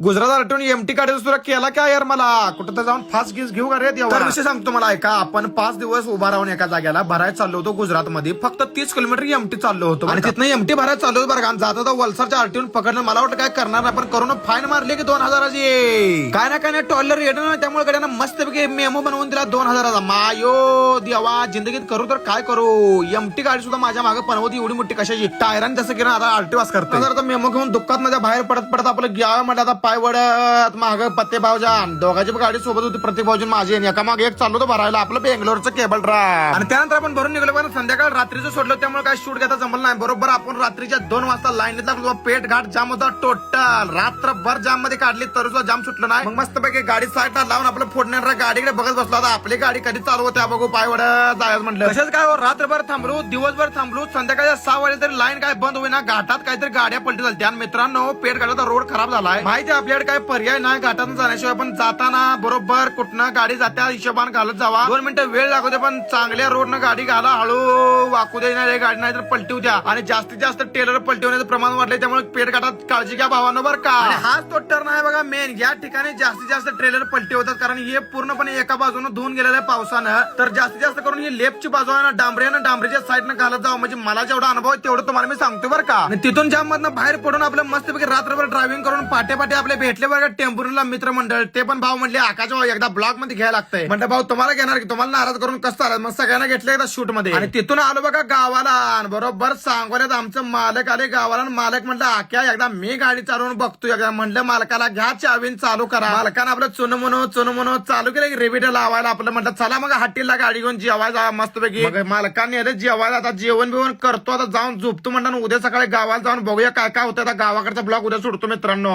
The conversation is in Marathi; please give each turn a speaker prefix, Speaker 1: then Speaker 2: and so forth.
Speaker 1: गुजरात आरटीओ एमटी काढायचं तुला केला काय यार मला कुठं तर जाऊन फास्ट गीस घेऊ का रे देवा. तर विषय सांगतो मला ऐका, आपण 5 दिवस उभा राहून एका जागेला भरायला चाललो होतो गुजरातमध्ये. फक्त 30 किलोमीटर एमटी चाललो होतो आणि तिथनं एमटी भरायला चाललो होतो बरं का. जाता वलसाडच्या आरटीओ पकडलं. मला वाटतं काय करणार आपण करून फाईन मारली की 2000ची. काय ना काय नाही टॉलर रेड ना, त्यामुळे गड्यानं मस्त मेमो बनवून दिला 2000चा. मायो देवा, जिंदगीत करू तर काय करू. एमटी गाडी सुद्धा माझ्या मागे पनवती एवढी मोठी कशाची. टायरान जसं की आता आरटी वास करतो. मेमो घेऊन दुःखात माझ्या बाहेर पडत आपलं घ्यावं म्हटलं. आता पाय वडत माग पत्ते भाऊजान दोघांची गाडी सोबत होती. प्रत्येक भाऊजन माझी एका मागे एक चाललो होतो भरायला आपलं बेंगलोरचं केबल ड्राय. आणि त्यानंतर आपण भरून निघलो. पण संध्याकाळ रात्रीचं सोडलं त्यामुळे काय शूट घेता जमलं नाही. बरोबर आपण रात्रीच्या 2 वाजता लाईनीत लागलो. पेट घाट जाम होता टोटल. रात्रभर जाम मध्ये काढली तरी सुद्धा जाम सुटलं नाही. मग मस्त पैकी गाडी साईडला लावून आपलं फोडणाऱ्या गाडीकडे बघत बसलो. आता आपली गाडी कधी चालू होत्या बघू पाय वडत जायचं म्हटलं. तसंच काय रात्रभर थांबलो, दिवसभर थांबलो. संध्याकाळच्या 6 वाजे तरी लाईन काय बंद होईना. घाटात काहीतरी गाड्या पलटी झाल्या. मित्रांनो पेट घाटाचा रोड खराब झालाय. माहिती आपल्याकडे काय पर्याय नाही घाटातून जाण्याशिवाय. पण जाताना बरोबर कुठनं गाडी जात्या हिशोबान घालत जावा. 2 मिनिटं वेळ लागू पण चांगल्या रोडनं गाडी घाला. हळू वाकू दे नाही गाडी, नाही तर पलटी द्या. आणि जास्तीत जास्त टेलर पलटी होण्याचं प्रमाण वाढलंय. त्यामुळे पेट घाटात काळजी घ्या भावांनो बरं का. हाच तो टर्न आहे बघा मेन. या ठिकाणी जास्तीत जास्त ट्रेलर पलटी होतात. कारण हे पूर्णपणे एका बाजूने धुवून गेलेलं आहे पावसानं. तर जास्तीत जास्त करून ही लेफ्टची बाजू आहे ना डांबरीच्या साईडनं घालत जावं. म्हणजे मला जेवढा अनुभव आहे तेवढं तुम्हाला मी सांगतो बरं का. तिथून जाम मधनं बाहेर पडून आपलं मस्तपैकी रात्रभर ड्रायव्हिंग करून पाटे आपले भेटले बघा टेम्पोला मित्रमंडळ. ते पण भाऊ म्हणले आकाश भाऊ एकदा ब्लॉग मध्ये घ्यायला लागतंय. म्हणलं भाऊ तुम्हाला घेणार की तुम्हाला नाराज करून कसं आलं. मग सगळ्यांना घेतलं एकदा शूट मध्ये. आणि तिथून आलो बघा गावाला. बरोबर सांगोल्यात आमचं मालक आले गावाला. मालक म्हणलं आक्या एकदा मी गाडी चालवून बघतो एकदा. म्हणलं मालकाला घ्या चावीन चालू करा. मालकानं आपलं चुन म्हणून चालू केलं रेबिटा लावायला. आपलं म्हटलं चला मग हॉटेलला गाडी घेऊन जेवायला मस्तपैकी. मालकाने जेवायला आता जेवण बिवण करतो. आता जाऊन झोपतो म्हणलं. उद्या सकाळी गावाला जाऊन बघूया काय काय होतं. आता गावाकडचा ब्लॉग उद्या सोडतो मित्रांनो.